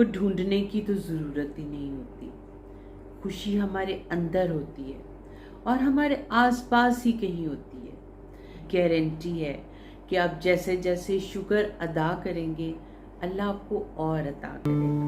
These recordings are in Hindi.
ढूंढने की तो ज़रूरत ही नहीं होती। खुशी हमारे अंदर होती है और हमारे आसपास ही कहीं होती है। गारंटी है कि आप जैसे जैसे शुक्र अदा करेंगे, अल्लाह आपको और अता करेगा।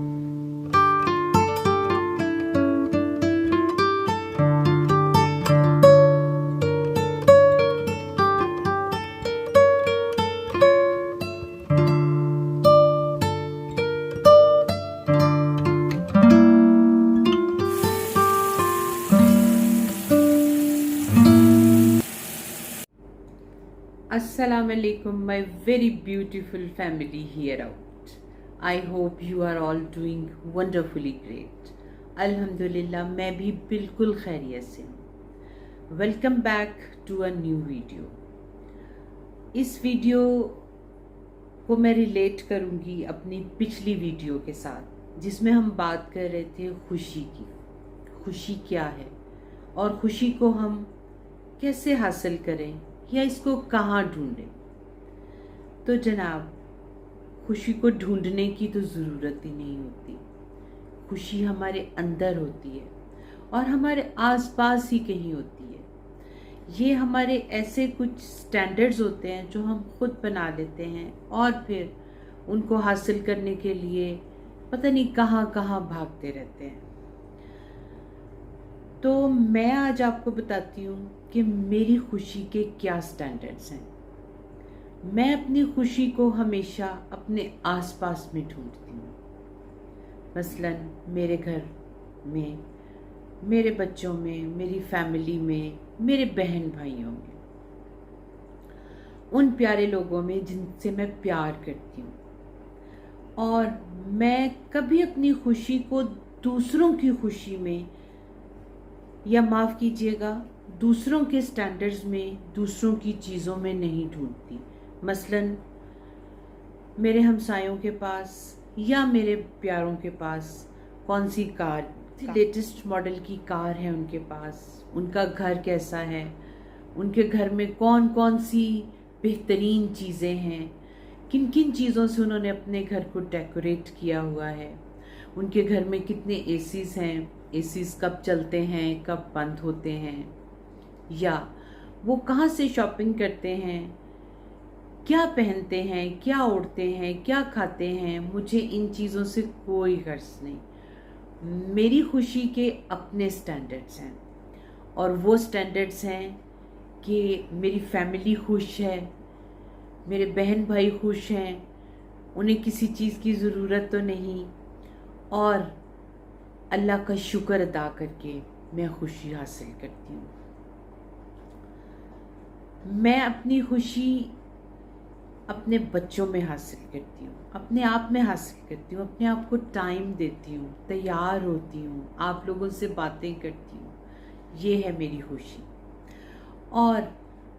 Assalamu alaikum, my very beautiful family here out. I hope you are all doing wonderfully great. अल्हम्दुलिल्लाह मैं भी बिल्कुल खैरियत से हूँ। Welcome back to a new video. इस वीडियो को मैं रिलेट करूँगी अपनी पिछली वीडियो के साथ, जिसमें हम बात कर रहे थे खुशी की। खुशी क्या है और खुशी को हम कैसे हासिल करें या इसको कहाँ ढूंढें। तो जनाब, खुशी को ढूंढने की तो ज़रूरत ही नहीं होती। खुशी हमारे अंदर होती है और हमारे आसपास ही कहीं होती है। ये हमारे ऐसे कुछ स्टैंडर्ड्स होते हैं जो हम खुद बना लेते हैं और फिर उनको हासिल करने के लिए पता नहीं कहाँ कहाँ भागते रहते हैं। तो मैं आज आपको बताती हूँ कि मेरी खुशी के क्या स्टैंडर्ड्स हैं। मैं अपनी खुशी को हमेशा अपने आसपास में ढूंढती हूँ। मसलन मेरे घर में, मेरे बच्चों में, मेरी फैमिली में, मेरे बहन भाइयों में, उन प्यारे लोगों में जिनसे मैं प्यार करती हूँ। और मैं कभी अपनी खुशी को दूसरों की खुशी में, या माफ़ कीजिएगा, दूसरों के स्टैंडर्ड्स में, दूसरों की चीज़ों में नहीं ढूंढती। मसलन मेरे हमसायों के पास या मेरे प्यारों के पास कौन सी कार, लेटेस्ट मॉडल की कार है उनके पास, उनका घर कैसा है, उनके घर में कौन कौन सी बेहतरीन चीज़ें हैं, किन किन चीज़ों से उन्होंने अपने घर को डेकोरेट किया हुआ है, उनके घर में कितने एसीज़ हैं, एसीज़ कब चलते हैं, कब बंद होते हैं, या वो कहाँ से शॉपिंग करते हैं, क्या पहनते हैं, क्या ओढ़ते हैं, क्या खाते हैं। मुझे इन चीज़ों से कोई गर्ज नहीं। मेरी खुशी के अपने स्टैंडर्ड्स हैं और वो स्टैंडर्ड्स हैं कि मेरी फैमिली खुश है, मेरे बहन भाई खुश हैं, उन्हें किसी चीज़ की ज़रूरत तो नहीं, और अल्लाह का शुक्र अदा करके मैं खुशी हासिल करती हूँ। मैं अपनी खुशी अपने बच्चों में हासिल करती हूँ, अपने आप में हासिल करती हूँ, अपने आप को टाइम देती हूँ, तैयार होती हूँ, आप लोगों से बातें करती हूँ। ये है मेरी खुशी। और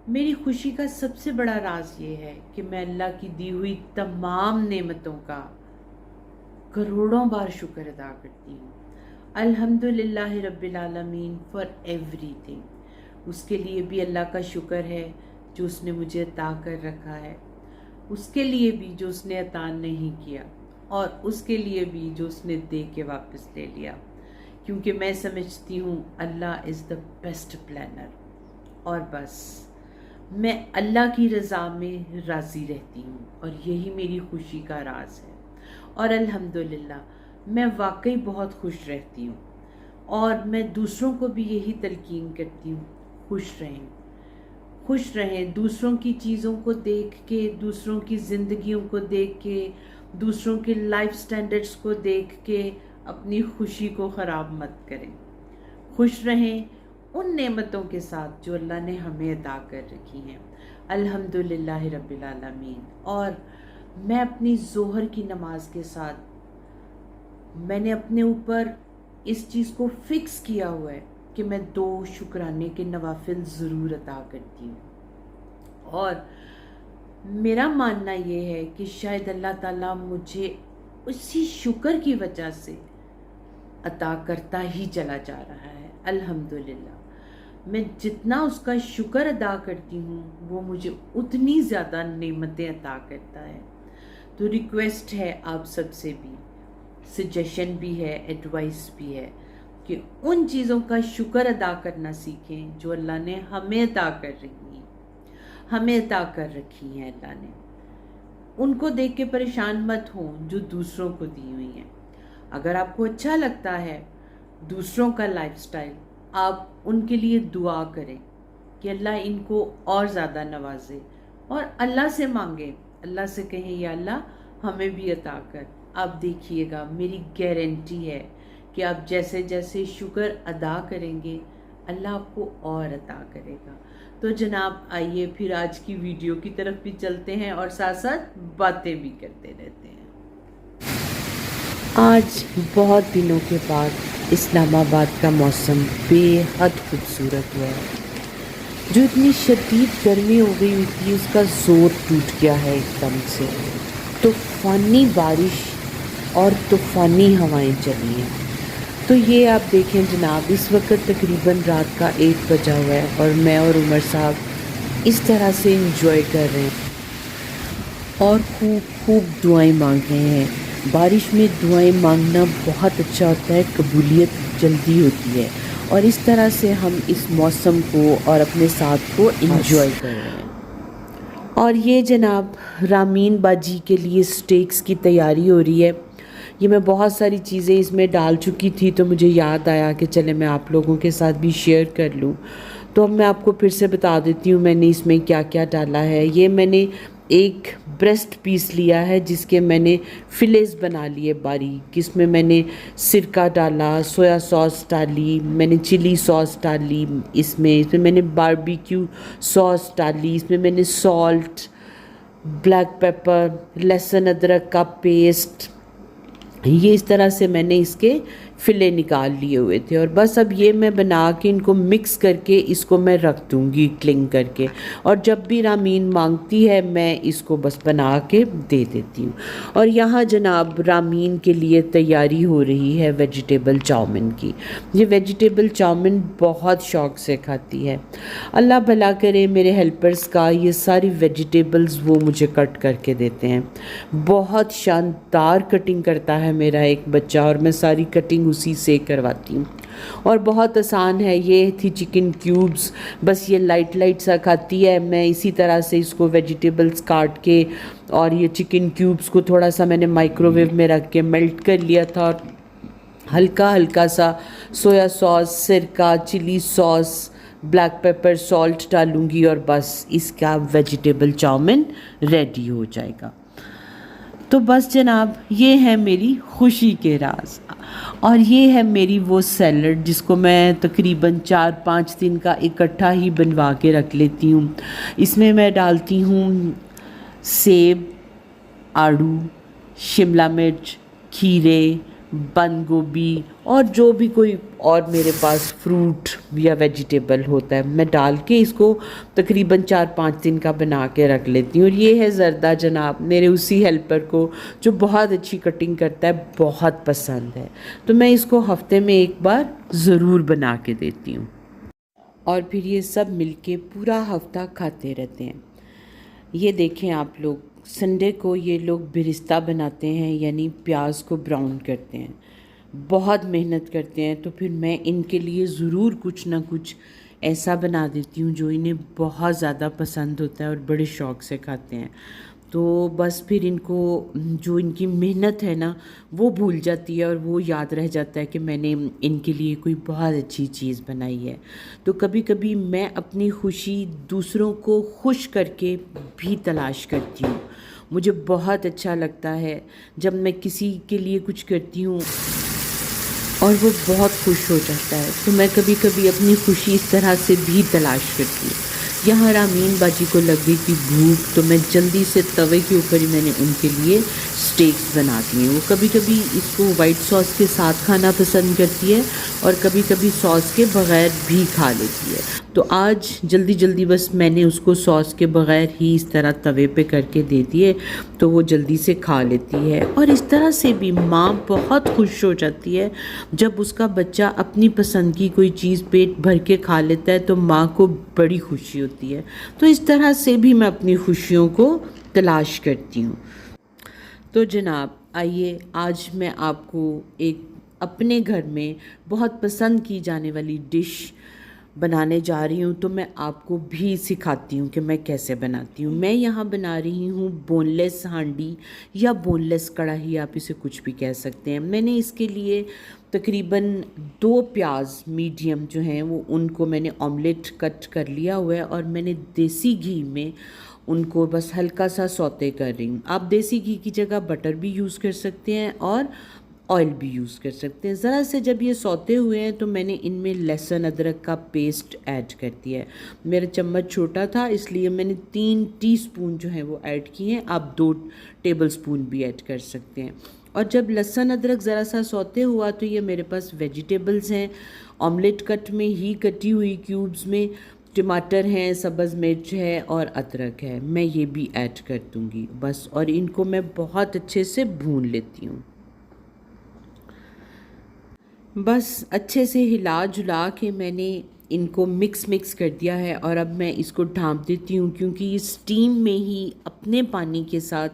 मेरी खुशी का सबसे बड़ा राज ये है कि मैं अल्लाह की दी हुई तमाम नेमतों का करोड़ों बार शुक्र अदा करती हूँ। अल्हम्दुलिल्लाह रब्बिल आलमीन फॉर एवरीथिंग। उसके लिए भी अल्लाह का शुक्र है जो उसने मुझे अता कर रखा है, उसके लिए भी जो उसने अता नहीं किया, और उसके लिए भी जो उसने दे के वापस ले लिया। क्योंकि मैं समझती हूँ अल्लाह इज़ द बेस्ट प्लानर। और बस मैं अल्लाह की रज़ा में राज़ी रहती हूँ और यही मेरी खुशी का राज है। और अल्हम्दुलिल्लाह मैं वाकई बहुत खुश रहती हूँ और मैं दूसरों को भी यही तलकीन करती हूँ, खुश रहें, खुश रहें। दूसरों की चीज़ों को देख के, दूसरों की ज़िंदगियों को देख के, दूसरों के लाइफ स्टैंडर्ड्स को देख के अपनी खुशी को ख़राब मत करें। खुश रहें उन नेमतों के साथ जो अल्लाह ने हमें अता कर रखी हैं। अल्हम्दुलिल्लाह रब्बिल आलमीन। और मैं अपनी ज़ोहर की नमाज के साथ मैंने अपने ऊपर इस चीज़ को फ़िक्स किया हुआ है कि मैं 2 शुक्राने के नवाफिल ज़रूर अदा करती हूँ। और मेरा मानना ये है कि शायद अल्लाह ताला मुझे उसी शुक्र की वजह से अता करता ही चला जा रहा है। अल्हम्दुलिल्लाह मैं जितना उसका शुक्र अदा करती हूँ वो मुझे उतनी ज़्यादा नेमतें अता करता है। तो रिक्वेस्ट है आप सबसे भी सजेशन भी है, एडवाइस भी है कि उन चीज़ों का शुक्र अदा करना सीखें जो अल्लाह ने हमें अता कर रही हैं, हमें अता कर रखी हैं अल्लाह ने। उनको देख के परेशान मत हो जो दूसरों को दी हुई हैं। अगर आपको अच्छा लगता है दूसरों का लाइफस्टाइल, आप उनके लिए दुआ करें कि अल्लाह इनको और ज़्यादा नवाजे, और अल्लाह से मांगे, अल्लाह से कहें या अल्लाह हमें भी अता कर। आप देखिएगा, मेरी गारंटी है कि आप जैसे जैसे शुक्र अदा करेंगे अल्लाह आपको और अता करेगा। तो जनाब आइए फिर आज की वीडियो की तरफ भी चलते हैं और साथ साथ बातें भी करते रहते हैं। आज बहुत दिनों के बाद इस्लामाबाद का मौसम बेहद खूबसूरत हुआ है। जो इतनी शदीद गर्मी हो गई हुई थी उसका ज़ोर टूट गया है एकदम से। तूफ़ानी बारिश और तूफ़ानी हवाएं चली हैं। तो ये आप देखें जनाब, इस वक्त तकरीबन रात का 1 बजा हुआ है और मैं और उमर साहब इस तरह से इंजॉय कर रहे हैं और खूब खूब दुआएं मांग रहे हैं। बारिश में दुआएं मांगना बहुत अच्छा होता है, कबूलियत जल्दी होती है, और इस तरह से हम इस मौसम को और अपने साथ को इंजॉय कर रहे हैं। और ये जनाब रामीन बाजी के लिए स्टेक्स की तैयारी हो रही है। ये मैं बहुत सारी चीज़ें इसमें डाल चुकी थी तो मुझे याद आया कि चले मैं आप लोगों के साथ भी शेयर कर लूँ। तो अब मैं आपको फिर से बता देती हूँ मैंने इसमें क्या क्या डाला है। ये मैंने एक ब्रेस्ट पीस लिया है जिसके मैंने फिलेस बना लिए बारीक। इसमें मैंने सिरका डाला, सोया सॉस डाली, मैंने चिली सॉस डाली, इसमें मैंने बारबेक्यू सॉस डाली, इसमें मैंने सॉल्ट, ब्लैक पेपर, लहसुन अदरक का पेस्ट, ये इस तरह से मैंने इसके फ़िले निकाल लिए हुए थे। और बस अब ये मैं बना के इनको मिक्स करके इसको मैं रख दूँगी क्लिंग करके, और जब भी रामीन मांगती है मैं इसको बस बना के दे देती हूँ। और यहाँ जनाब रामीन के लिए तैयारी हो रही है वेजिटेबल चाउमीन की। ये वेजिटेबल चाउमीन बहुत शौक़ से खाती है। अल्लाह भला करे मेरे हेल्पर्स का, ये सारी वेजिटेबल्स वो मुझे कट करके देते हैं। बहुत शानदार कटिंग करता है मेरा एक बच्चा और मैं सारी कटिंग उसी से करवाती हूँ। और बहुत आसान है। ये थी चिकन क्यूब्स, बस ये लाइट लाइट सा खाती है। मैं इसी तरह से इसको वेजिटेबल्स काट के और ये चिकन क्यूब्स को थोड़ा सा मैंने माइक्रोवेव में रख के मेल्ट कर लिया था, और हल्का हल्का सा सोया सॉस, सिरका, chilli sauce, black pepper, salt डालूँगी और बस इसका वेजिटेबल चाउमीन रेडी हो जाएगा। तो बस जनाब ये है मेरी खुशी के राज। और ये है मेरी वो सैलड जिसको मैं तकरीबन 4-5 दिन का इकट्ठा ही बनवा के रख लेती हूँ। इसमें मैं डालती हूँ सेब, आड़ू, शिमला मिर्च, खीरे, बंद गोभी और जो भी कोई और मेरे पास फ्रूट या वेजिटेबल होता है मैं डाल के इसको तकरीबन 4-5 दिन का बना के रख लेती हूँ। और ये है ज़रदा जनाब, मेरे उसी हेल्पर को जो बहुत अच्छी कटिंग करता है बहुत पसंद है, तो मैं इसको हफ्ते में एक बार ज़रूर बना के देती हूँ और फिर ये सब मिलके पूरा हफ्ता खाते रहते हैं। ये देखें आप लोग, संडे को ये लोग बिरिस्ता बनाते हैं, यानी प्याज को ब्राउन करते हैं। बहुत मेहनत करते हैं, तो फिर मैं इनके लिए ज़रूर कुछ ना कुछ ऐसा बना देती हूँ जो इन्हें बहुत ज़्यादा पसंद होता है और बड़े शौक़ से खाते हैं। तो बस फिर इनको जो इनकी मेहनत है ना वो भूल जाती है और वो याद रह जाता है कि मैंने इनके लिए कोई बहुत अच्छी चीज़ बनाई है। तो कभी कभी मैं अपनी खुशी दूसरों को खुश करके भी तलाश करती हूँ। मुझे बहुत अच्छा लगता है जब मैं किसी के लिए कुछ करती हूँ और वो बहुत खुश हो जाता है, तो मैं कभी कभी अपनी खुशी इस तरह से भी तलाश करती हूँ। यहाँ रामीन बाजी को लग गई थी भूख, तो मैं जल्दी से तवे के ऊपर ही मैंने उनके लिए स्टेक्स बना दिए। वो कभी कभी इसको वाइट सॉस के साथ खाना पसंद करती है और कभी कभी सॉस के बग़ैर भी खा लेती है। तो आज जल्दी जल्दी बस मैंने उसको सॉस के बग़ैर ही इस तरह तवे पे करके दे दिए, तो वो जल्दी से खा लेती है। और इस तरह से भी माँ बहुत खुश हो जाती है जब उसका बच्चा अपनी पसंद की कोई चीज़ पेट भर के खा लेता है, तो माँ को बड़ी खुशी होती है। तो इस तरह से भी मैं अपनी खुशियों को तलाश करती हूँ। तो जनाब आइए आज मैं आपको एक अपने घर में बहुत पसंद की जाने वाली डिश बनाने जा रही हूँ, तो मैं आपको भी सिखाती हूँ कि मैं कैसे बनाती हूँ। मैं यहाँ बना रही हूँ बोनलेस हांडी या बोनलेस कढ़ाई, आप इसे कुछ भी कह सकते हैं। मैंने इसके लिए तकरीबन 2 प्याज मीडियम जो हैं वो उनको मैंने ऑमलेट कट कर लिया हुआ है और मैंने देसी घी में उनको बस हल्का सा सौते कर रही हूँ। आप देसी घी की जगह बटर भी यूज़ कर सकते हैं और ऑयल भी यूज़ कर सकते हैं। ज़रा से जब ये सौते हुए हैं तो मैंने इनमें लहसुन अदरक का पेस्ट ऐड कर दिया है। मेरा चम्मच छोटा था इसलिए मैंने 3 टीस्पून जो है वो ऐड किए हैं, आप 2 टेबलस्पून भी ऐड कर सकते हैं। और जब लहसुन अदरक ज़रा सा सौते हुआ तो ये मेरे पास वेजिटेबल्स हैं, ऑमलेट कट में ही कटी हुई क्यूब्स में टमाटर हैं, सब्ज़ मिर्च है और अदरक है, मैं ये भी ऐड कर दूँगी बस। और इनको मैं बहुत अच्छे से भून लेती हूँ। बस अच्छे से हिला जुला के मैंने इनको मिक्स कर दिया है और अब मैं इसको ढाँप देती हूँ, क्योंकि ये स्टीम में ही अपने पानी के साथ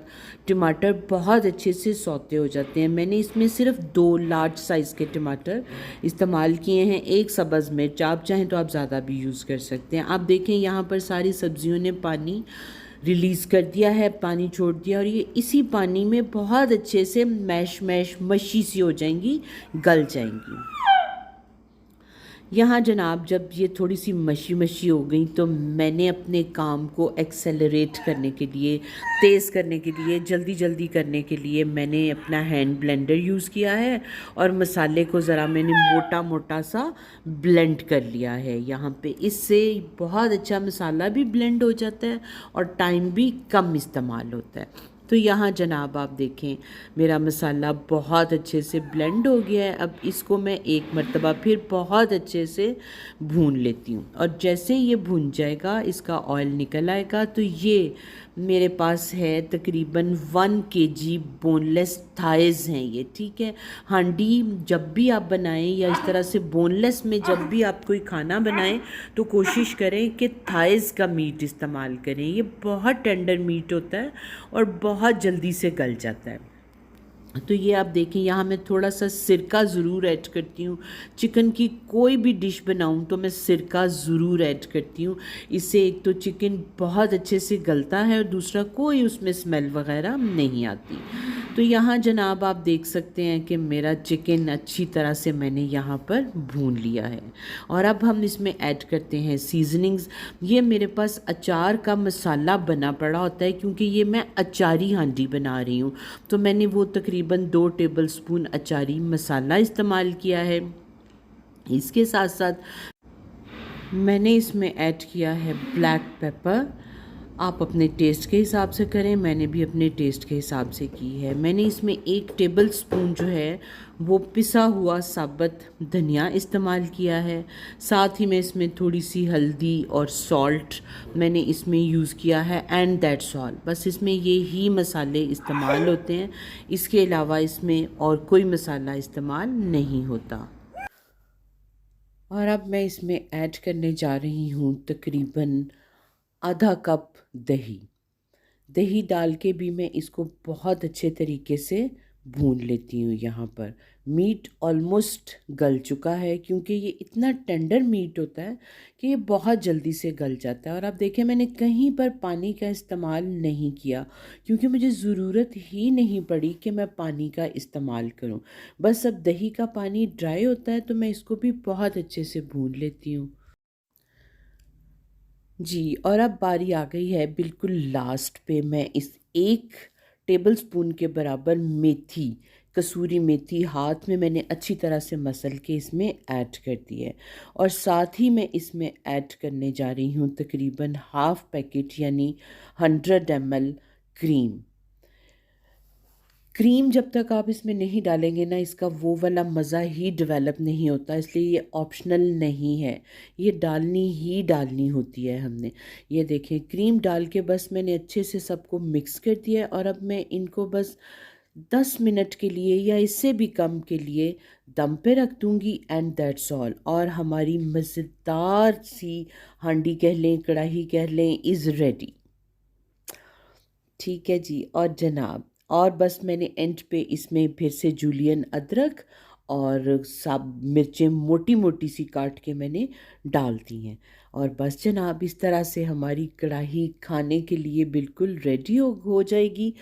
टमाटर बहुत अच्छे से सौते हो जाते हैं। मैंने इसमें सिर्फ 2 लार्ज साइज़ के टमाटर इस्तेमाल किए हैं, 1 सब्ज़ मिर्च, आप चाहें तो आप ज़्यादा भी यूज़ कर सकते हैं। आप देखें यहाँ पर सारी सब्जियों ने पानी रिलीज़ कर दिया है, पानी छोड़ दिया, और ये इसी पानी में बहुत अच्छे से मैश मशी सी हो जाएंगी, गल जाएंगी। यहाँ जनाब जब ये थोड़ी सी मशी हो गई तो मैंने अपने काम को एक्सेलरेट करने के लिए, तेज़ करने के लिए, जल्दी करने के लिए मैंने अपना हैंड ब्लेंडर यूज़ किया है और मसाले को ज़रा मैंने मोटा सा ब्लेंड कर लिया है यहाँ पे। इससे बहुत अच्छा मसाला भी ब्लेंड हो जाता है और टाइम भी कम इस्तेमाल होता है। तो यहाँ जनाब आप देखें मेरा मसाला बहुत अच्छे से ब्लेंड हो गया है। अब इसको मैं एक मर्तबा फिर बहुत अच्छे से भून लेती हूँ, और जैसे ये भून जाएगा, इसका ऑयल निकल आएगा, तो ये मेरे पास है तकरीबन 1 केजी बोनलेस थाइज़ हैं ये, ठीक है। हांडी जब भी आप बनाएं या इस तरह से बोनलेस में जब भी आप कोई खाना बनाएं तो कोशिश करें कि थाइज़ का मीट इस्तेमाल करें। ये बहुत टेंडर मीट होता है और बहुत जल्दी से गल जाता है। तो ये आप देखें यहाँ मैं थोड़ा सा सिरका ज़रूर ऐड करती हूँ। चिकन की कोई भी डिश बनाऊँ तो मैं सिरका ज़रूर ऐड करती हूँ। इससे एक तो चिकन बहुत अच्छे से गलता है और दूसरा कोई उसमें स्मेल वगैरह नहीं आती। तो यहाँ जनाब आप देख सकते हैं कि मेरा चिकन अच्छी तरह से मैंने यहाँ पर भून लिया है। और अब हम इसमें ऐड करते हैं सीजनिंग्स। ये मेरे पास अचार का मसाला बना पड़ा होता है, क्योंकि ये मैं अचारी हांडी बना रही हूँ, तो मैंने वो तकरीबन 2 टेबलस्पून अचारी मसाला इस्तेमाल किया है। इसके साथ साथ मैंने इसमें ऐड किया है ब्लैक पेपर। आप अपने टेस्ट के हिसाब से करें, मैंने भी अपने टेस्ट के हिसाब से की है। मैंने इसमें 1 टेबलस्पून जो है वो पिसा हुआ साबुत धनिया इस्तेमाल किया है। साथ ही मैं इसमें थोड़ी सी हल्दी और सॉल्ट मैंने इसमें यूज़ किया है, एंड दैट्स ऑल। बस इसमें ये ही मसाले इस्तेमाल होते हैं, इसके अलावा इसमें और कोई मसाला इस्तेमाल नहीं होता। और अब मैं इसमें ऐड करने जा रही हूँ तकरीबन आधा कप दही। दही डाल के भी मैं इसको बहुत अच्छे तरीके से भून लेती हूँ। यहाँ पर मीट ऑलमोस्ट गल चुका है, क्योंकि ये इतना टेंडर मीट होता है कि ये बहुत जल्दी से गल जाता है। और आप देखें मैंने कहीं पर पानी का इस्तेमाल नहीं किया, क्योंकि मुझे ज़रूरत ही नहीं पड़ी कि मैं पानी का इस्तेमाल करूँ। बस अब दही का पानी ड्राई होता है तो मैं इसको भी बहुत अच्छे से भून लेती हूँ। जी, और अब बारी आ गई है बिल्कुल लास्ट पे। मैं इस 1 टेबलस्पून के बराबर मेथी, कसूरी मेथी हाथ में मैंने अच्छी तरह से मसल के इसमें ऐड कर दी है। और साथ ही मैं इसमें ऐड करने जा रही हूँ तकरीबन हाफ़ पैकेट यानी 100 ml क्रीम। क्रीम जब तक आप इसमें नहीं डालेंगे ना, इसका वो वाला मज़ा ही डेवलप नहीं होता, इसलिए ये ऑप्शनल नहीं है, ये डालनी होती है हमने। ये देखें क्रीम डाल के बस मैंने अच्छे से सबको मिक्स कर दिया है, और अब मैं इनको बस 10 मिनट के लिए या इससे भी कम के लिए दम पे रख दूँगी, एंड दैट्स ऑल। और हमारी मज़ेदार सी हांडी कह लें, कढ़ाई कह लें, इज़ रेडी। ठीक है जी। और जनाब और बस मैंने एंड पे इसमें फिर से जूलियन अदरक और सब मिर्चें मोटी मोटी सी काट के मैंने डाल दी हैं। और बस जनाब, इस तरह से हमारी कढ़ाई खाने के लिए बिल्कुल रेडी हो जाएगी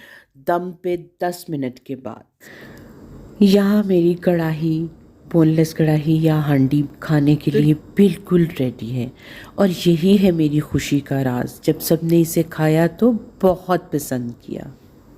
दम पे 10 मिनट के बाद। यहाँ मेरी कढ़ाई, बोनलेस कढ़ाई या हांडी खाने के लिए बिल्कुल रेडी है। और यही है मेरी खुशी का राज, जब सबने इसे खाया तो बहुत पसंद किया।